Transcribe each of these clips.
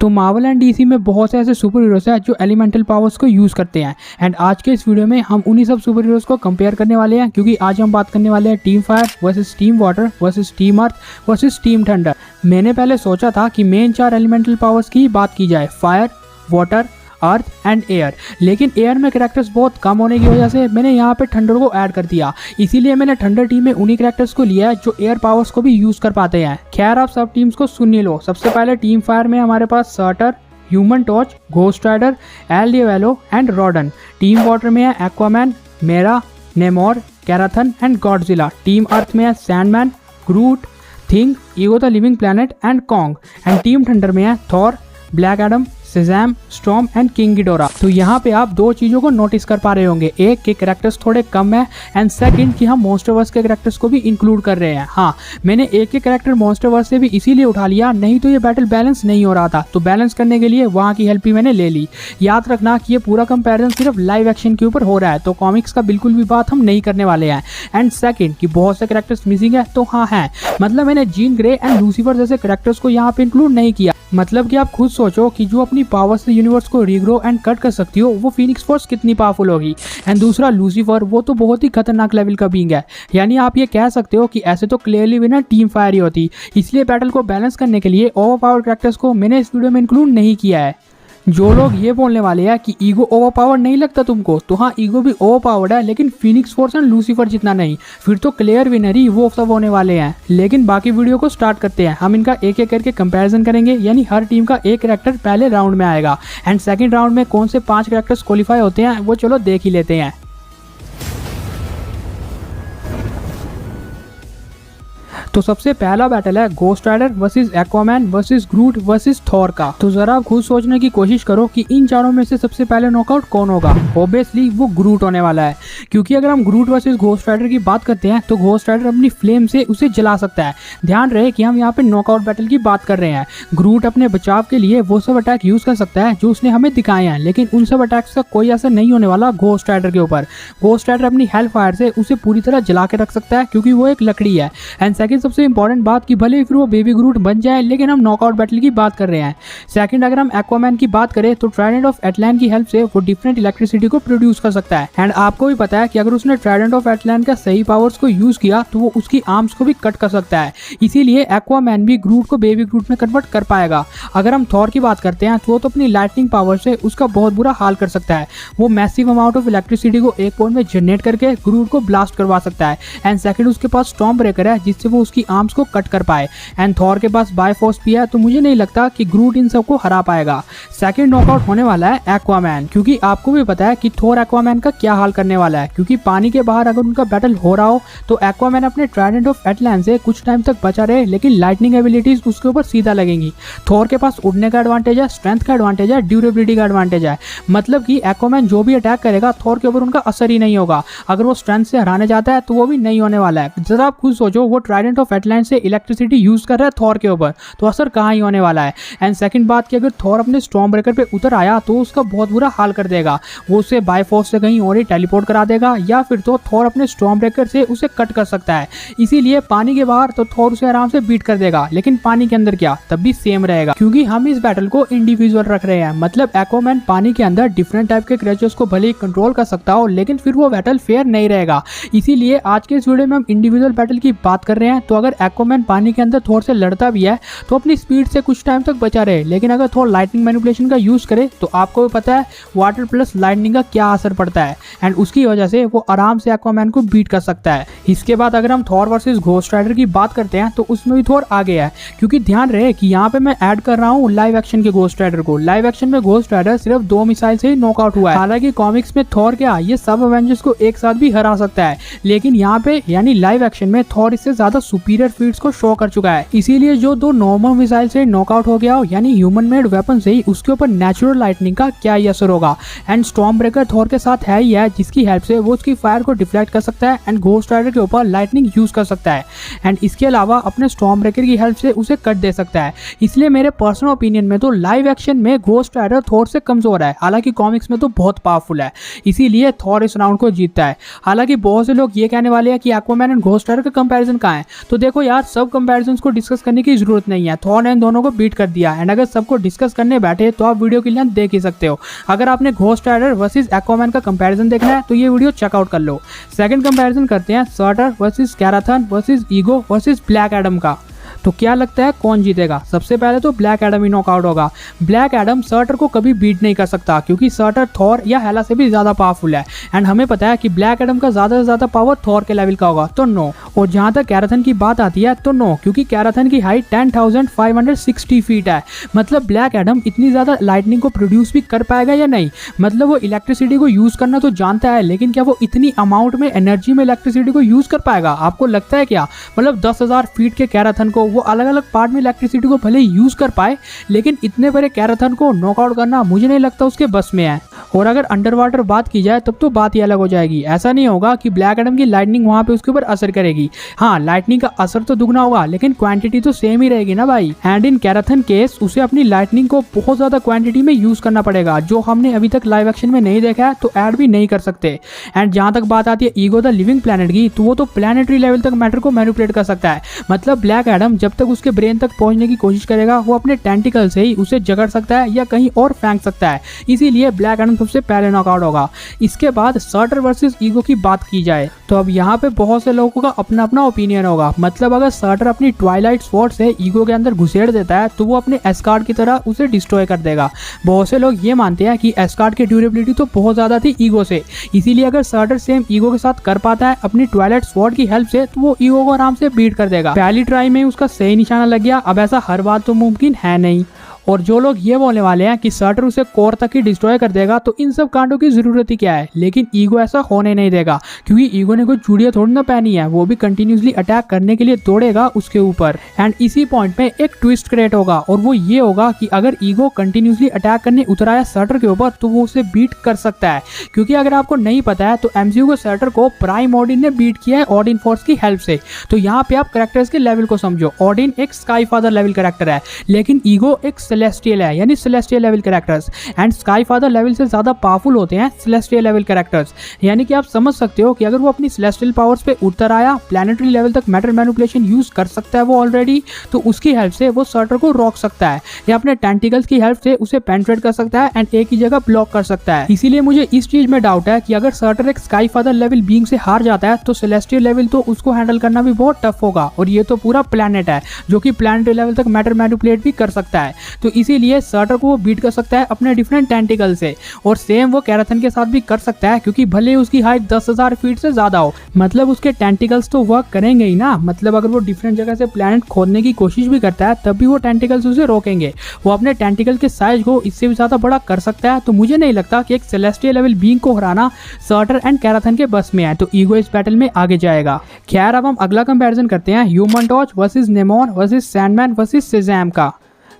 तो Marvel and DC में बहुत से ऐसे सुपर हीरोज हैं जो एलिमेंटल पावर्स को यूज़ करते हैं। एंड आज के इस वीडियो में हम उन्हीं सब सुपर हीरोज को कंपेयर करने वाले हैं, क्योंकि आज हम बात करने वाले हैं team fire versus team water versus team earth versus team thunder. मैंने पहले सोचा था कि मेन 4 एलिमेंटल पावर्स की बात की जाए, fire, water, earth and air, लेकिन एयर में कैरेक्टर्स बहुत कम होने की वजह से मैंने यहाँ पे थंडर को ऐड कर दिया। इसीलिए मैंने थंडर टीम में उन्हीं कैरेक्टर्स को लिया है जो एयर पावर्स को भी यूज कर पाते हैं। खैर, आप सब टीम्स को सुन ही लो। सबसे पहले टीम फायर में हमारे पास Surtur, Human Torch, Ghost Rider, El Diablo and Rodan. Team water में है Aquaman, Mera, Namor, Karathen and Godzilla. Team earth में है Sandman, Groot, Thing, Ego the living planet and Kong. And team thunder में है Thor, Black Adam, Shazam, Storm and King Ghidorah. तो यहाँ पे आप दो चीज़ों को नोटिस कर पा रहे होंगे, एक के कैरेक्टर्स थोड़े कम है एंड सेकंड कि हम मॉन्स्टरवर्स के कैरेक्टर्स को भी इंक्लूड कर रहे हैं। हाँ, मैंने एक के कैरेक्टर मॉन्स्टरवर्स से भी इसीलिए उठा लिया, नहीं तो ये बैटल बैलेंस नहीं हो रहा था। तो बैलेंस करने के लिए वहाँ की हेल्प भी मैंने ले ली। याद रखना कि ये पूरा कंपेरिजन सिर्फ लाइव एक्शन के ऊपर हो रहा है, तो कॉमिक्स का बिल्कुल भी बात हम नहीं करने वाले हैं। एंड सेकंड कि बहुत से कैरेक्टर्स मिसिंग है, तो हाँ है, मतलब मैंने जीन ग्रे एंड लूसीफर जैसे कैरेक्टर्स को यहाँ पे इंक्लूड नहीं किया। मतलब कि आप खुद सोचो कि जो अपनी पावर से यूनिवर्स को रीग्रो एंड कट कर सकती हो, वो फीनिक्स फोर्स कितनी पावरफुल होगी। एंड दूसरा लूसीफर, वो तो बहुत ही खतरनाक लेवल का बीइंग है। यानी आप ये कह सकते हो कि ऐसे तो क्लियरली विनर टीम फायर ही होती। इसलिए बैटल को बैलेंस करने के लिए ओवर पावर कैरेक्टर्स को मैंने इस वीडियो में इंक्लूड नहीं किया है। जो लोग ये बोलने वाले हैं कि ईगो ओवर पावर नहीं लगता तुमको, तो हाँ, ईगो भी ओवर पावर्ड है, लेकिन फीनिक्स फोर्स एंड लूसीफर जितना नहीं। फिर तो क्लियर विनर ही वो सब होने वाले हैं। लेकिन बाकी वीडियो को स्टार्ट करते हैं। हम इनका एक एक करके कंपैरिजन करेंगे, यानी हर टीम का एक कैरेक्टर पहले राउंड में आएगा एंड सेकंड राउंड में कौन से 5 कैरेक्टर्स क्वालिफाई होते हैं वो चलो देख ही लेते हैं। तो सबसे पहला बैटल है Ghost Rider versus Aquaman versus Groot versus Thor का। तो जरा आप खुद सोचने की कोशिश करो कि इन चारों में से सबसे पहले नॉकआउट कौन होगा। ऑब्वियसली वो ग्रूट होने वाला है, क्योंकि अगर हम ग्रूट वर्सेस घोस्ट राइडर की बात करते हैं तो घोस्ट राइडर अपनी फ्लेम से उसे जला सकता है। ध्यान रहे कि हम यहाँ पे नॉकआउट बैटल की बात कर रहे हैं। ग्रूट अपने बचाव के लिए वो सब अटैक यूज कर सकता है जो उसने हमें दिखाए हैं, लेकिन उन सब अटैक्स का कोई असर नहीं होने वाला घोस्ट राइडर के ऊपर। घोस्ट राइडर अपनी हेल फायर से उसे पूरी तरह जला के रख सकता है, क्योंकि वो एक लकड़ी है। एंड सेकंड सबसे इंपॉर्टेंट बात कि भले फिर वो बेबी ग्रूट बन जाए, लेकिन हम नॉकआउट बैटल की बात कर रहे हैं। सेकंड, अगर हम एक्वामैन की बात करें तो ट्राइडेंट ऑफ एटलान की हेल्प से वो डिफरेंट इलेक्ट्रिसिटी को प्रोड्यूस कर सकता है। एंड आपको भी पता है कि अगर उसने ट्राइडेंट ऑफ एटलान का सही पावर्स को यूज किया तो वो उसकी आर्म्स को भी कट कर सकता है। इसीलिए एक्वामैन भी ग्रूट को बेबी ग्रूट में कन्वर्ट कर पाएगा। अगर हम थॉर की बात करते हैं तो वो तो अपनी लाइटनिंग पावर से उसका बहुत बुरा हाल कर सकता है। वो मैसिव अमाउंट ऑफ इलेक्ट्रिसिटी को एक पॉइंट में जनरेट करके ग्रूट को ब्लास्ट करवा सकता है। एंड सेकंड, उसके पास स्टॉर्म ब्रेकर है जिससे वो उसकी आर्म्स को कट कर पाए। एंड थॉर के पास बायफोर्स भी है, तो मुझे नहीं लगता कि ग्रूट इन सबको हरा पाएगा। सेकंड नॉकआउट होने वाला है एक्वामैन, क्योंकि आपको भी पता है कि थॉर एक्वामैन का क्या हाल करने वाला है। क्योंकि पानी के बाहर अगर उनका बैटल हो रहा हो तो एक्वामैन अपने ट्राइडेंट ऑफ एटलान से कुछ टाइम तक बचा रहे, लेकिन लाइटनिंग एबिलिटीज उसके ऊपर सीधा लगेंगी। थॉर के पास उड़ने का एडवांटेज है, स्ट्रेंथ का एडवांटेज है, ड्यूरेबिलिटी का एडवांटेज है। मतलब कि एक्वामैन जो भी अटैक करेगा थॉर के ऊपर उनका असर ही नहीं होगा। अगर वो स्ट्रेंथ से हराने जाता है तो वो भी नहीं होने वाला है। जरा आप खुद सोचो, वो ट्राइडेंट ऑफ एटलान से इलेक्ट्रिसिटी यूज कर रहा है थॉर के ऊपर, तो असर कहाँ ही होने वाला है। एंड सेकंड बात कि अगर थॉर अपने स्टॉर्म ब्रेकर पे उतर आया तो उसका बहुत बुरा हाल कर देगा। वो उसे बायफोर्स से कहीं और ही टेलीपोर्ट करा देगा, या फिर तो थॉर अपने स्टॉर्म ब्रेकर से उसे कट कर सकता है। इसीलिए पानी के बाहर तो थॉर उसे आराम से बीट कर देगा, लेकिन पानी के अंदर क्या, तब भी सेम रहेगा, क्योंकि हम इस बैटल को इंडिविजुअल रख रहे हैं। मतलब एक्वामैन पानी के अंदर डिफरेंट टाइप के क्रिएचर्स को भले ही कंट्रोल कर सकता हो, लेकिन फिर वो बैटल फेयर नहीं रहेगा। इसीलिए आज के इस वीडियो में हम इंडिविजुअल बैटल की बात कर रहे हैं। तो अगर एक्वामैन पानी के अंदर थॉर से लड़ता भी है तो अपनी स्पीड से कुछ टाइम तक बचा रहे, लेकिन अगर थोड़ा लाइटनिंग मैनिपुलेशन का यूज करे तो आपको भी पता है वाटर प्लस लाइटनिंग का क्या असर पड़ता है। एंड उसकी वजह से वो आराम से एक्वामैन को बीट कर सकता है। इसके बाद अगर हम थॉर वर्सेस घोस्ट राइडर की बात करते हैं तो उसमें भी थॉर आगे है, क्योंकि ध्यान रहे कि यहाँ पे मैं ऐड कर रहा हूँ लाइव एक्शन के घोस्ट राइडर को। लाइव एक्शन में घोस्ट राइडर सिर्फ 2 मिसाइल से ही नॉकआउट हुआ है। हालांकि कॉमिक्स में थॉर क्या ये सब अवेंजर्स को एक साथ भी हरा सकता है, लेकिन यहाँ पे यानी लाइव एक्शन में थॉर इससे ज्यादा सुपीरियर फीट्स को शो कर चुका है। इसीलिए जो 2 नॉर्मल मिसाइल से नॉकआउट हो गया हो, यानी ह्यूमन मेड वेपन से ही, उसके ऊपर नेचुरल लाइटनिंग का क्या ही असर होगा। एंड स्टॉर्म ब्रेकर थॉर के साथ है ही है, जिसकी हेल्प से वो उसकी फायर को डिफ्लेक्ट कर सकता है एंड घोस्ट राइडर के ऊपर लाइटनिंग यूज कर सकता है। एंड इसके अलावा अपने स्टॉर्म ब्रेकर की हेल्प से उसे कट दे सकता है। इसलिए मेरे पर्सनल ओपिनियन में तो लाइव एक्शन में घोस्ट राइडर थॉर से कमजोर है, हालांकि कॉमिक्स में तो बहुत पावरफुल है। इसीलिए थॉर इस राउंड को जीतता है। हालांकि बहुत से लोग ये कहने वाले हैं कि एक्वामैन एंड घोस्ट राइडर का कंपैरिजन कहाँ है, तो देखो यार, सब कंपैरिजंस को डिस्कस करने की जरूरत नहीं है, थॉर ने इन दोनों को बीट कर दिया। एंड अगर सबको डिस्कस करने बैठे तो आप वीडियो की लेंथ देख ही सकते हो। अगर आपने घोस्ट राइडर वर्सेस एक्वामैन का कंपैरिजन देखना है तो ये वीडियो चेकआउट कर लो। सेकंड कंपैरिजन करते हैं Surtur versus Karathen versus Ego versus Black Adam का। तो क्या लगता है कौन जीतेगा? सबसे पहले तो ब्लैक एडम ही नॉकआउट होगा। ब्लैक एडम सर्टर को कभी बीट नहीं कर सकता क्योंकि सर्टर थॉर या हेला से भी ज्यादा पावरफुल है। एंड हमें पता है कि ब्लैक एडम का ज्यादा से ज्यादा पावर थॉर के लेवल का होगा, तो नो। और जहां तक कैराथन की बात आती है तो नो, क्योंकि कैराथन की हाइट 10,560 फीट है। मतलब ब्लैक एडम इतनी ज्यादा लाइटनिंग को प्रोड्यूस भी कर पाएगा या नहीं? मतलब वो इलेक्ट्रिसिटी को यूज करना तो जानता है, लेकिन क्या वो इतनी अमाउंट में एनर्जी में इलेक्ट्रिसिटी को यूज कर पाएगा? आपको लगता है क्या? मतलब 10,000 फीट के कैराथन को वो अलग अलग पार्ट में इलेक्ट्रिसिटी को भले यूज कर पाए, लेकिन इतने बड़े कैराथन को नॉकआउट करना मुझे नहीं लगता उसके बस में है। और अगर अंडर वाटर बात की जाए तब तो बात ही अलग हो जाएगी। ऐसा नहीं होगा कि ब्लैक एडम की लाइटनिंग वहां पे उसके ऊपर असर करेगी। हाँ, लाइटनिंग का असर तो दुगना होगा, लेकिन क्वांटिटी तो सेम ही रहेगी ना भाई। एंड इन कैराथन केस उसे अपनी लाइटनिंग को बहुत ज्यादा क्वांटिटी में यूज करना पड़ेगा, जो हमने अभी तक लाइव एक्शन में नहीं देखा है, तो ऐड भी नहीं कर सकते। एंड जहां तक बात आती है ईगो द लिविंग प्लैनेट की, तो वो तो प्लैनेटरी लेवल तक मैटर को मैनिपुलेट कर सकता है। मतलब ब्लैक एडम जब तक उसके ब्रेन तक पहुंचने की कोशिश करेगा, वो अपने टेंटिकल से ही उसे जकड़ सकता है या कहीं और फेंक सकता है। इसीलिए ब्लैक एडम सबसे पहले नॉकआउट होगा। इसके बाद सर्टर वर्सेस ईगो की बात की जाए तो अब यहाँ पे बहुत से लोगों का अपना अपना ओपिनियन होगा। मतलब अगर सर्टर अपनी ट्वाइलाइट स्वॉर्ड से ईगो के अंदर घुसेड़ देता है तो वो अपने एस्कार्ड की तरह उसे डिस्ट्रॉय कर देगा। बहुत से लोग ये मानते हैं कि एस्कार्ड की ड्यूरेबिलिटी तो बहुत ज्यादा थी ईगो से, इसीलिए अगर सर्टर सेम ईगो के साथ कर पाता है अपनी ट्वाइलाइट स्वॉर्ड की हेल्प से, तो वो ईगो को आराम से बीट कर देगा। पहली ट्राई में उसका सही निशाना लग गया। अब ऐसा हर बार तो मुमकिन है नहीं। और जो लोग ये बोलने वाले हैं कि सर्टर उसे कोर तक ही डिस्ट्रॉय कर देगा, तो इन सब कांडों की जरूरत ही क्या है? लेकिन ईगो ऐसा होने नहीं देगा, क्योंकि ईगो ने कोई चूड़ियां थोड़ी ना पहनी है, वो भी कंटिन्यूसली अटैक करने के लिए दौड़ेगा उसके ऊपर। एंड इसी पॉइंट पे एक ट्विस्ट क्रिएट होगा, और वो ये होगा कि अगर ईगो कंटिन्यूसली अटैक करने उतर आया सर्टर के ऊपर, तो वो उसे बीट कर सकता है। क्योंकि अगर आपको नहीं पता है तो एमसीयू को सर्टर को प्राइम ऑडिन ने बीट किया है ऑडिन फोर्स की हेल्प से। तो यहाँ पे आप कैरेक्टर्स के लेवल को समझो। ऑडिन एक स्काई फादर लेवल कैरेक्टर है, लेकिन ईगो एक सेलेस्टियल है, यानी celestial level characters. And sky father level से ज्यादा पावरफुल होते हैं सेलेस्टियल लेवल कैरेक्टर्स। यानी कि आप समझ सकते हो कि अगर वो अपनी सेलेस्टियल पावर्स पे उतर आया, प्लैनेटरी लेवल तक मैटर मैनिपुलेशन यूज कर सकता है वो ऑलरेडी, तो उसकी हेल्प से वो सर्टर को रोक सकता है, या अपने टेंटिकल्स की हेल्प से उसे पेनिट्रेट कर सकता है एंड एक ही जगह ब्लॉक कर सकता है। इसीलिए मुझे इस चीज में डाउट है कि अगर सर्टर एक स्काई फादर लेवल बीइंग से हार जाता है, तो सेलेस्टियल लेवल तो उसको हैंडल करना भी बहुत टफ होगा। और ये तो पूरा प्लैनेट है जो कि प्लैनेटरी लेवल तक मैटर मैनिपुलेट भी कर सकता है। तो इसीलिए सर्टर को वो बीट कर सकता है अपने डिफरेंट टेंटिकल से। और सेम वो कैराथन के साथ भी कर सकता है, क्योंकि भले उसकी हाइट 10,000 फीट से ज्यादा हो, मतलब उसके टेंटिकल्स तो वर्क करेंगे ही ना। मतलब अगर वो डिफरेंट जगह से प्लैनेट खोदने की कोशिश भी करता है, तब भी वो टेंटिकल्स उसे रोकेंगे। वो अपने टेंटिकल के साइज को इससे भी ज्यादा बड़ा कर सकता है। तो मुझे नहीं लगता कि एक सेलेस्टियल लेवल बीइंग को हराना सर्टर एंड कैराथन के बस में है। तो ईगो इस बैटल में आगे जाएगा। खैर, अब हम अगला कंपैरिजन करते हैं Human Torch versus Namor versus Sandman versus Shazam का।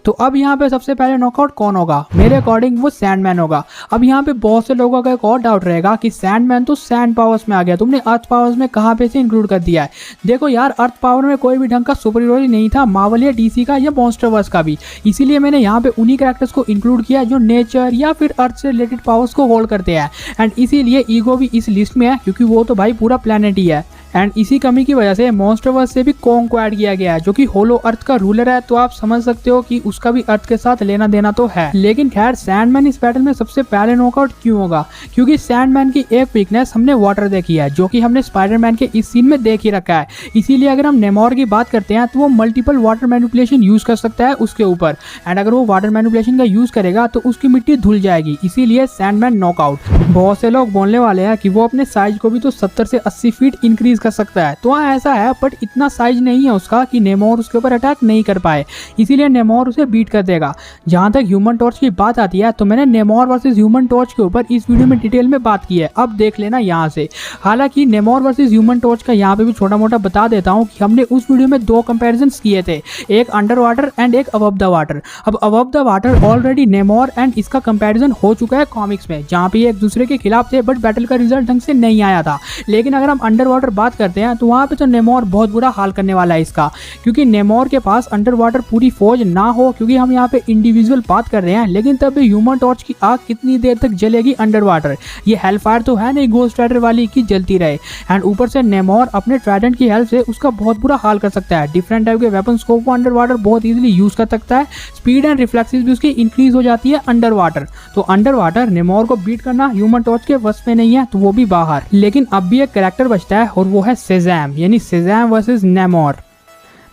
तो अब यहाँ पे सबसे पहले नॉकआउट कौन होगा? मेरे अकॉर्डिंग वो सैंडमैन होगा। अब यहाँ पे बहुत से लोगों का एक और डाउट रहेगा कि सैंडमैन तो सैंड पावर्स में आ गया, तुमने अर्थ पावर्स में कहाँ पे से इंक्लूड कर दिया है? देखो यार, अर्थ पावर में कोई भी ढंग का सुपर हीरो नहीं था, मार्वल या डीसी का या मॉन्स्टरवर्स का भी। इसीलिए मैंने यहाँ पे उन्हीं कैरेक्टर्स को इंक्लूड किया जो नेचर या फिर अर्थ से रिलेटेड पावर्स को होल्ड करते हैं। एंड इसीलिए ईगो भी इस लिस्ट में है, क्योंकि वो तो भाई पूरा प्लैनेट ही है। एंड इसी कमी की वजह से मॉन्स्टरवर्स से भी कॉन्ग को ऐड किया गया है, जो कि होलो अर्थ का रूलर है। तो आप समझ सकते हो कि उसका भी अर्थ के साथ लेना देना तो है। लेकिन खैर, सैंडमैन इस बैटल में सबसे पहले नॉकआउट क्यों होगा? क्योंकि सैंडमैन की एक वीकनेस हमने वाटर देखी है, जो कि हमने स्पाइडरमैन के इस सीन में देख ही रखा है। इसीलिए अगर हम नेमोर की बात करते हैं, तो वो मल्टीपल वाटर मैनिपुलेशन यूज कर सकता है उसके ऊपर। एंड अगर वो वाटर मैनिपुलेशन का यूज करेगा तो उसकी मिट्टी धुल जाएगी। इसीलिए सैंडमैन नॉकआउट। बहुत से लोग बोलने वाले हैं कि वो अपने साइज को भी तो 70 से 80 फीट इंक्रीज कर सकता है। तो हाँ, ऐसा है, बट इतना साइज नहीं है उसका कि नेमोर उसके ऊपर अटैक नहीं कर पाए। इसीलिए नेमोर उसे बीट कर देगा। जहां तक ह्यूमन टॉर्च की बात आती है, तो मैंने नेमोर वर्सेस ह्यूमन टॉर्च के ऊपर इस वीडियो में डिटेल में बात की है, अब देख लेना यहाँ से। हालांकि नेमोर वर्सेस ह्यूमन टॉर्च का यहाँ पे भी छोटा मोटा बता देता हूँ कि हमने उस वीडियो में 2 कंपेरिजन किए थे, एक अंडर वाटर एंड एक अबव द वाटर। अब above the water already नेमोर and इसका कंपेरिजन हो चुका है कॉमिक्स में, जहाँ पे एक दूसरे के खिलाफ थे, बट बैटल का रिजल्ट ढंग से नहीं आया था। लेकिन अगर हम अंडर वाटर बात बात करते हैं तो वहाँ पे तो नेमोर बहुत बुरा हाल करने वाला है इसका, क्योंकि नेमोर के पास अंडर वाटर पूरी फौज ना हो, क्योंकि हम यहाँ पे इंडिविजुअल बात कर रहे हैं, लेकिन तब भी ह्यूमन टॉर्च की आग कितनी देर तक जलेगी अंडर वाटर। ये हेलफायर तो है नहीं गोस्ट राइडर वाली की जलती रहे। एंड ऊपर से नेमोर अपने ट्राइडेंट की हेल्प से उसका बहुत बुरा हाल कर सकता है। डिफरेंट टाइप के वेपन्स को वो अंडर वाटर बहुत इजीली यूज कर सकता है। स्पीड एंड रिफ्लेक्सेस भी उसकी इंक्रीज हो जाती है अंडर वाटर। तो अंडर वाटर नेमोर को बीट करना ह्यूमन टॉर्च के वश में नहीं है, तो वो भी बाहर। लेकिन अब भी एक कैरेक्टर बचता है और वो है शेज़ैम, यानी शेज़ैम वर्सेस नेमोर।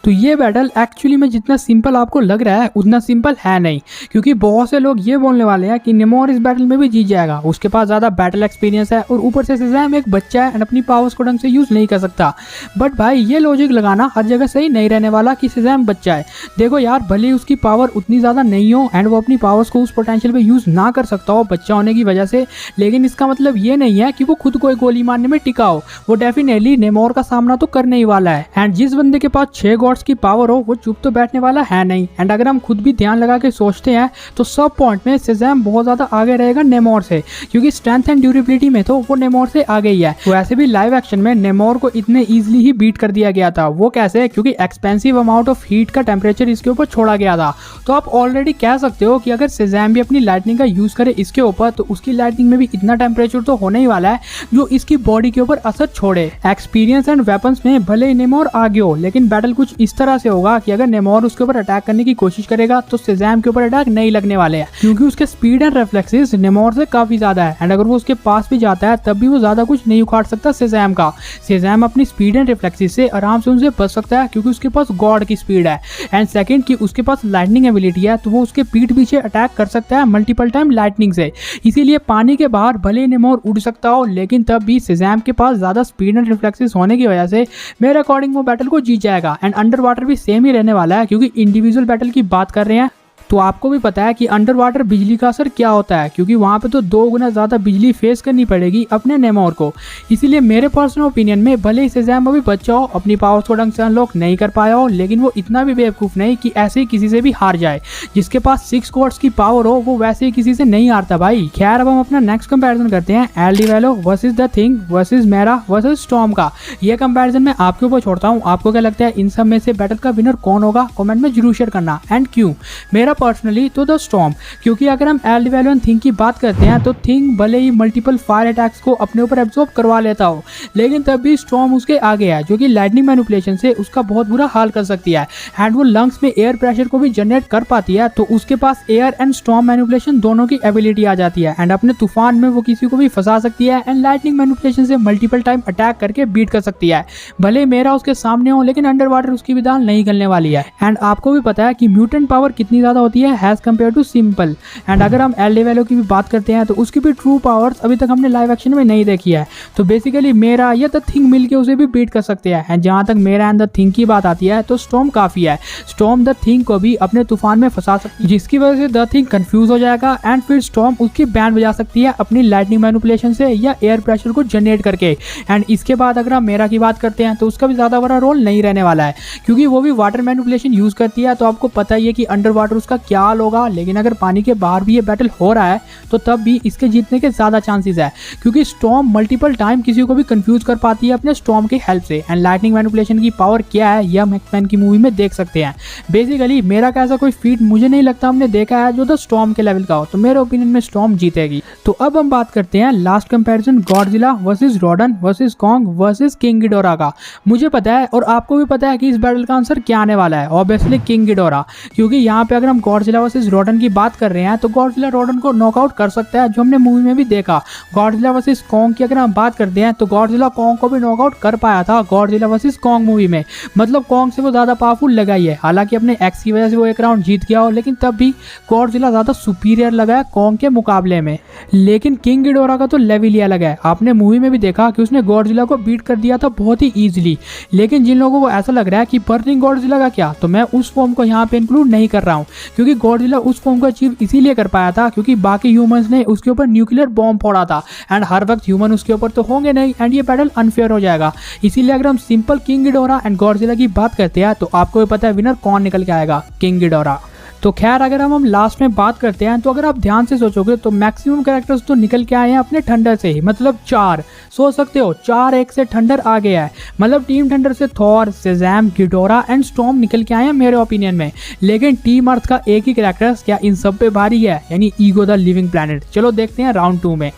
तो ये बैटल एक्चुअली में जितना सिंपल आपको लग रहा है उतना सिंपल है नहीं, क्योंकि बहुत से लोग ये बोलने वाले हैं कि नेमोर इस बैटल में भी जीत जाएगा, उसके पास ज़्यादा बैटल एक्सपीरियंस है और ऊपर से शेज़ैम एक बच्चा है और अपनी पावर्स को ढंग से यूज़ नहीं कर सकता। बट भाई ये लॉजिक लगाना हर जगह सही नहीं रहने वाला कि शेज़ैम बच्चा है। देखो यार, भले ही उसकी पावर उतनी ज़्यादा नहीं हो एंड वो अपनी पावर्स को उस पोटेंशियल पे यूज़ ना कर सकता हो बच्चा होने की वजह से, लेकिन इसका मतलब ये नहीं है कि वो खुद को एक गोली मारने में टिका हो। वो डेफिनेटली नेमोर का सामना तो करने ही वाला है। एंड जिस बंदे के पास 6 गॉड्स की पावर हो वो चुप तो बैठने वाला है नहीं। एंड अगर हम खुद भी ध्यान लगा के सोचते हैं तो सब पॉइंट में शेज़ैम बहुत ज्यादा आगे रहेगा नेमोर से, क्योंकि स्ट्रेंथ एंड ड्यूरेबिलिटी में तो वो नेमोर से आगे ही है। वैसे भी लाइव एक्शन में नेमोर को इतने इजीली ही बीट कर दिया गया था। वो कैसे? क्योंकि एक्सपेंसिव अमाउंट ऑफ हीट का टेम्परेचर इसके ऊपर छोड़ा गया था। तो आप ऑलरेडी कह सकते हो कि अगर शेज़ैम भी अपनी लाइटनिंग का यूज करे इसके ऊपर, तो उसकी लाइटनिंग में भी इतना टेम्परेचर तो होने ही वाला है जो इसकी बॉडी के ऊपर असर छोड़े। एक्सपीरियंस एंड वेपन्स में भले ही नेमोर आगे हो, लेकिन बैटल कुछ इस तरह से होगा कि अगर नेमोर उसके ऊपर अटैक करने की कोशिश करेगा तो शेज़ैम के ऊपर अटैक नहीं लगने वाले हैं, क्योंकि उसके स्पीड एंड रिफ्लेक्सेस नेमोर से काफी ज्यादा है। एंड अगर वो उसके पास भी जाता है तब भी वो ज्यादा कुछ नहीं उखाड़ सकता शेज़ैम का। शेज़ैम अपनी स्पीड एंड रिफ्लेक्सेस से आराम से उनसे बच सकता है, क्योंकि उसके पास गॉड की स्पीड है। एंड सेकंड कि उसके पास लाइटनिंग एबिलिटी है, तो वो उसके पीठ पीछे अटैक कर सकता है मल्टीपल टाइम लाइटनिंग से। इसीलिए पानी के बाहर भले नेमोर उड़ सकता हो, लेकिन तब भी शेज़ैम के पास ज्यादा स्पीड एंड रिफ्लेक्सेस होने की वजह से मेरे अकॉर्डिंग वो बैटल को जीत जाएगा। एंड अंडर वाटर भी सेम ही रहने वाला है, क्योंकि इंडिविजुअल बैटल की बात कर रहे हैं तो आपको भी पता है कि अंडर वाटर बिजली का असर क्या होता है, क्योंकि वहाँ पे तो 2 गुना ज़्यादा बिजली फेस करनी पड़ेगी अपने नेमोर को। इसीलिए मेरे पर्सनल ओपिनियन में भले ही शेज़ैम अभी बच्चा हो, अपनी पावर्स को ढंग से अनलॉक नहीं कर पाया हो, लेकिन वो इतना भी बेवकूफ़ नहीं कि ऐसे ही किसी से भी हार जाए। जिसके पास 6 गॉड्स की पावर हो वो वैसे ही किसी से नहीं हारता भाई। खैर, अब हम अपना नेक्स्ट कंपैरिजन करते हैं El Diablo versus the Thing versus Mera versus Storm का। ये कंपैरिजन मैं आपके ऊपर छोड़ता हूँ। आपको क्या लगता है इन सब में से बैटल का विनर कौन होगा? कमेंट में जरूर शेयर करना। एंड क्यों? मेरा पर्सनली तो द स्टॉर्म, क्योंकि अगर हम एल डिवेलो एंड थिंग की बात करते हैं तो थिंग भले ही मल्टीपल फायर अटैक्स को अपने ऊपर एब्जॉर्ब करवा लेता हो, लेकिन तब भी स्टॉर्म उसके आगे है, जो कि लाइटनिंग मैनिपुलेशन से उसका बहुत बुरा हाल कर सकती है। एंड वो लंग्स में एयर प्रेशर को भी जनरेट कर पाती है, तो उसके पास एयर एंड स्टॉर्म मैनिपुलेशन दोनों की एबिलिटी आ जाती है। एंड अपने तूफान में वो किसी को भी फंसा सकती है एंड लाइटनिंग मैनिपुलेशन से मल्टीपल टाइम अटैक करके बीट कर सकती है। भले मेरा उसके सामने हो, लेकिन अंडर वाटर उसकी भी दाल नहीं गलने वाली है। एंड आपको भी पता है कि म्यूटेंट पावर कितनी ज्यादा होती है as compare to simple. And अगर हम एल डिवेलो की भी बात करते हैं तो उसकी भी ट्रू पावर्स अभी तक हमने लाइव एक्शन में नहीं देखी है। तो बेसिकली मेरा या द थिंग मिलके उसे भी बीट कर सकते हैं। एंड जहां तक मेरा एंड द थिंग की बात आती है तो स्टॉर्म काफी है। स्टॉर्म द थिंग को भी अपने तूफान में फंसा सकती है, जिसकी वजह से द थिंग कंफ्यूज हो जाएगा एंड फिर स्टॉर्म उसकी बैंड बजा सकती है अपनी लाइटनिंग मैनिपुलेशन से या एयर प्रेशर को जनरेट करके। एंड इसके बाद अगर हम मेरा की बात करते हैं तो उसका भी ज्यादा बड़ा रोल नहीं रहने वाला है, क्योंकि वो भी वाटर मैनिपुलेशन यूज करती है। तो आपको पता ही है कि अंडर वाटर उसका क्या हाल होगा। लेकिन अगर पानी के बाहर भी ये बैटल हो रहा है तो तब भी इसके जीतने के ज्यादा चांसेस है, क्योंकि स्टॉर्म मल्टीपल टाइम किसी को भी कंफ्यूज कर पाती है अपने स्टॉर्म की हेल्प से। एंड लाइटनिंग मैनिपुलेशन की पावर क्या है यह हम एक्समैन की मूवी में देख सकते हैं। बेसिकली मेरा का ऐसा कोई फीट मुझे नहीं लगता हमने देखा है जो द स्टॉर्म के लेवल का हो, तो मेरे ओपिनियन में स्टॉर्म जीतेगी। तो अब हम बात करते हैं last comparison Godzilla versus Rodan versus Kong versus King Ghidorah का। मुझे पता है और आपको भी पता है कि इस बैटल का आंसर क्या आने वाला है, ऑब्वियसली किंग गिडोरा। क्योंकि यहाँ पे अगर हम गॉडजिला वर्सेस रोडन की बात कर रहे हैं तो गॉडजिला रोडन को नॉकआउट कर सकता है, जो हमने मूवी में भी देखा। गॉडजिला वर्सेस कॉन्ग की अगर हम बात करते हैं तो गॉडजिला कॉन्ग को भी नॉकआउट कर पाया था गॉडजिला वर्सेस कॉन्ग मूवी में। मतलब कॉन्ग से वो ज्यादा पावरफुल लगा ही है, हालांकि अपने एक्स की वजह से वो एक राउंड जीत गया हो, लेकिन तब भी गॉडजिला ज्यादा सुपीरियर लगा है कॉन्ग के मुकाबले में। लेकिन किंग गिडोरा का तो लेवल ही अलग है। आपने मूवी में भी देखा कि उसने गॉडजिला को बीट कर दिया था बहुत ही ईजिली। लेकिन जिन लोगों को ऐसा लग रहा है कि बर्निंग गॉडजिला का क्या, तो मैं उस फॉर्म को यहाँ पे इंक्लूड नहीं कर रहा हूँ, क्योंकि गॉडजिला उस फॉर्म को अचीव इसीलिए कर पाया था क्योंकि बाकी ह्यूमंस ने उसके ऊपर न्यूक्लियर बॉम्ब फोड़ा था। एंड हर वक्त ह्यूमन उसके ऊपर तो होंगे नहीं, एंड ये बैटल अनफेयर हो जाएगा। इसीलिए अगर हम simple king Ghidorah and Godzilla की बात करते हैं तो आपको भी पता है विनर कौन निकल के आएगा, किंग गिडोरा। तो खैर अगर हम लास्ट में बात करते हैं तो अगर आप ध्यान से सोचोगे तो मैक्सिमम कैरेक्टर्स तो निकल के आए हैं अपने थंडर से ही, मतलब 4 सोच सकते हो 4 एक से थंडर आ गया है। मतलब टीम थंडर से थॉर, शेज़ैम, गिडोरा एंड स्टॉर्म निकल के आए हैं मेरे ओपिनियन में। लेकिन टीम अर्थ का एक ही कैरेक्टर क्या इन सब पे भारी है, यानी ईगो द लिविंग प्लैनेट। चलो देखते हैं राउंड 2 में।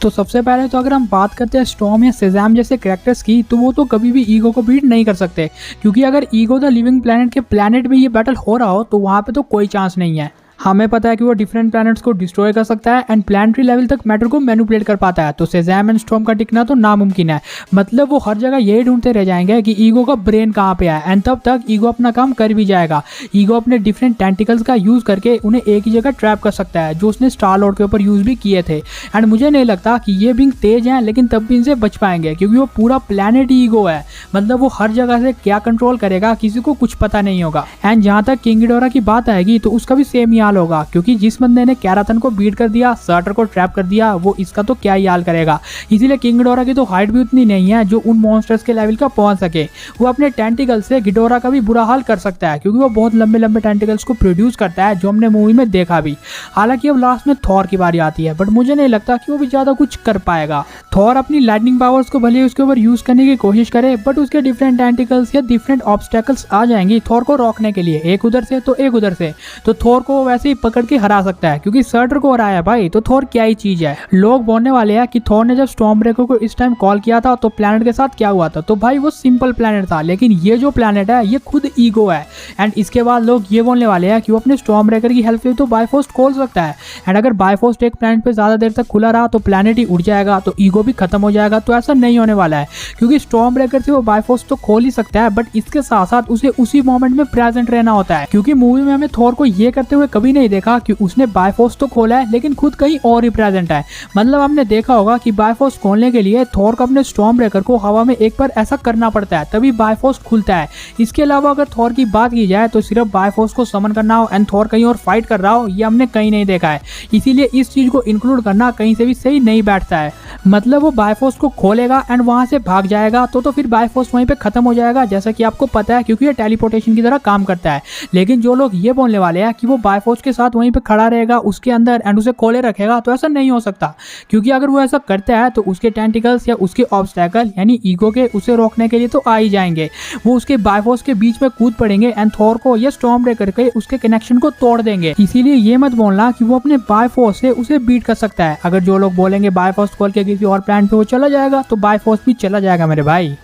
तो सबसे पहले तो अगर हम बात करते हैं स्टॉर्म या शेज़ैम जैसे कैरेक्टर्स की, तो वो तो कभी भी ईगो को बीट नहीं कर सकते, क्योंकि अगर ईगो द लिविंग प्लैनेट के प्लैनेट में ये बैटल हो रहा हो तो वहाँ पे तो कोई चांस नहीं है। हमें पता है कि वो डिफरेंट प्लैनेट्स को डिस्ट्रॉय कर सकता है एंड प्लानिटरी लेवल तक मैटर को मैनिपुलेट कर पाता है। तो शेज़ैम एंड स्टॉर्म का टिकना तो नामुमकिन है। मतलब वो हर जगह यही ढूंढते रह जाएंगे कि ईगो का ब्रेन कहाँ पे है, एंड तब तक ईगो अपना काम कर भी जाएगा। ईगो अपने डिफरेंट टेंटिकल्स का यूज करके उन्हें एक ही जगह ट्रैप कर सकता है, जो उसने स्टार लॉर्ड के ऊपर यूज भी किए थे। एंड मुझे नहीं लगता कि ये बिंग तेज हैं, लेकिन तब भी इनसे बच पाएंगे, क्योंकि वो पूरा प्लैनेट ईगो है। मतलब वो हर जगह से क्या कंट्रोल करेगा किसी को कुछ पता नहीं होगा। एंड जहाँ तक किंग गिडोरा की बात आएगी तो उसका भी सेम ही हाल होगा, क्योंकि जिस बंदे ने कैराथन को बीट कर दिया, सर्टर को ट्रैप कर दिया, वो इसका तो क्या ही हाल करेगा। इसीलिए किंग गिडोरा की तो हाइट भी उतनी नहीं है जो उन मॉन्स्टर्स के लेवल का पहुंच सके। वो अपने टेंटिकल से गिडोरा का भी बुरा हाल कर सकता है, क्योंकि वो बहुत लंबे लंबे टेंटिकल्स को प्रोड्यूस करता है, जो हमने मूवी में देखा भी। हालांकि अब लास्ट में थॉर की बारी आती है, बट मुझे नहीं लगता कि वो भी ज्यादा कुछ कर पाएगा। थॉर अपनी लाइटनिंग पावर्स को भले उसके ऊपर यूज करने की कोशिश करे, बट उसके डिफरेंट टेंटिकल्स या डिफरेंट ऑब्स्टेकल्स आ जाएंगी थॉर को रोकने के लिए, एक उधर से तो एक उधर से। तो थॉर को वैसे ही पकड़ के हरा सकता है, क्योंकि सर्टर को हराया भाई, तो थॉर क्या ही चीज है। लोग बोलने वाले हैं कि थॉर ने जब स्टॉर्म ब्रेकर को इस टाइम कॉल किया था तो प्लैनेट के साथ क्या हुआ था, तो भाई वो सिंपल प्लैनेट था। लेकिन ये जो प्लैनेट है ये खुद ईगो है। एंड इसके बाद लोग ये बोलने वाले हैं कि वो अपने स्टॉर्म ब्रेकर की हेल्प से तो बायफोर्स खोल सकता है। एंड अगर बायफोर्स एक प्लैनेट पे ज्यादा देर तक खुला रहा तो प्लैनेट ही उड़ जाएगा, तो ईगो भी खत्म हो जाएगा। तो ऐसा नहीं होने वाला है, क्योंकि स्टॉर्म ब्रेकर से वो बायफोर्स तो खोल ही सकता है, बट इसके साथ साथ उसे उसी मोमेंट में प्रेजेंट रहना होता है। क्योंकि मूवी में हमें थॉर को ये करते हुए कभी नहीं देखा कि उसने बायफोर्स तो खोला है लेकिन खुद कहीं और ही प्रेजेंट है। मतलब हमने देखा होगा कि बायफोर्स खोलने के लिए थॉर को अपने स्टॉर्म ब्रेकर को हवा में एक बार ऐसा करना पड़ता है, तभी बायफोर्स खुलता है। इसके अलावा अगर थॉर की बात की जाए तो सिर्फ बायफोर्स को समन करना हो एंड थॉर कहीं और फाइट कर रहा हो, ये हमने कहीं नहीं देखा है। इसीलिए इस चीज को इंक्लूड करना कहीं से भी सही नहीं बैठता है। मतलब वो बायफोर्स को खोलेगा एंड वहां से भाग जाएगा तो फिर बायफोर्स वहीं पे खत्म हो जाएगा, जैसा कि आपको पता है, क्योंकि ये टेलीपोर्टेशन की तरह काम करता है। लेकिन जो लोग ये बोलने वाले हैं कि वो बायफोर्स के साथ वहीं पे खड़ा रहेगा उसके अंदर एंड उसे खोले रखेगा, तो ऐसा नहीं हो सकता। क्योंकि अगर वो ऐसा करता है तो उसके टेंटिकल्स या उसके ऑब्स्टैकल यानी ईगो के उसे रोकने के लिए तो आ ही जाएंगे। वो उसके बायफोर्स के बीच में कूद पड़ेंगे एंड थॉर को या स्टॉर्म ब्रेकर के उसके कनेक्शन को तोड़ देंगे। इसीलिए ये मत बोलना कि वो अपने बायफोर्स से उसे बीट कर सकता है। अगर जो लोग बोलेंगे बायफोर्स खोल के किसी और प्लान पे वो चला जाएगा, तो बायफोर्स भी चला जाएगा मेरे भाई।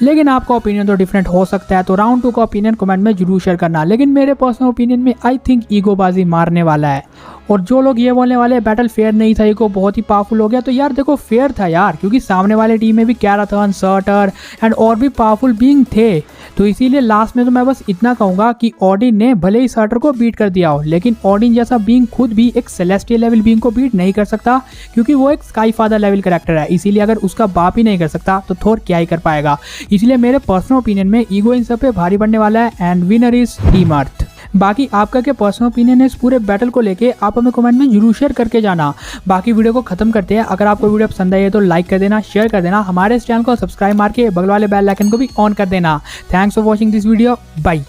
लेकिन आपका ओपिनियन तो डिफरेंट हो सकता है, तो राउंड 2 का ओपिनियन कमेंट में जरूर शेयर करना। लेकिन मेरे पर्सनल ओपिनियन में आई थिंक ईगो बाजी मारने वाला है। और जो लोग ये बोलने वाले बैटल फेयर नहीं था, ईगो बहुत ही पावरफुल हो गया, तो यार देखो फेयर था यार, क्योंकि सामने वाले टीम में भी कैराथन, सर्टर एंड और भी पावरफुल बीइंग थे। तो इसीलिए लास्ट में तो मैं बस इतना कहूंगा कि ऑडिन ने भले ही सर्टर को बीट कर दिया हो, लेकिन ऑडिन जैसा बीइंग खुद भी एक सेलेस्टियल लेवल बीइंग को बीट नहीं कर सकता, क्योंकि वो एक स्काई फादर लेवल कैरेक्टर है। इसीलिए अगर उसका बाप ही नहीं कर सकता तो थोर क्या ही कर पाएगा। इसलिए मेरे पर्सनल ओपिनियन में ईगो इन सब पे भारी पड़ने वाला है एंड विनर इज टीम अर्थ। बाकी आपका क्या पर्सनल ओपिनियन है इस पूरे बैटल को लेके, आप हमें कमेंट में जरूर शेयर करके जाना। बाकी वीडियो को खत्म करते हैं। अगर आपको वीडियो पसंद आई है तो लाइक कर देना, शेयर कर देना, हमारे इस चैनल को सब्सक्राइब मार के बगल वाले बेल आइकन को भी ऑन कर देना। Thanks for watching this video, bye.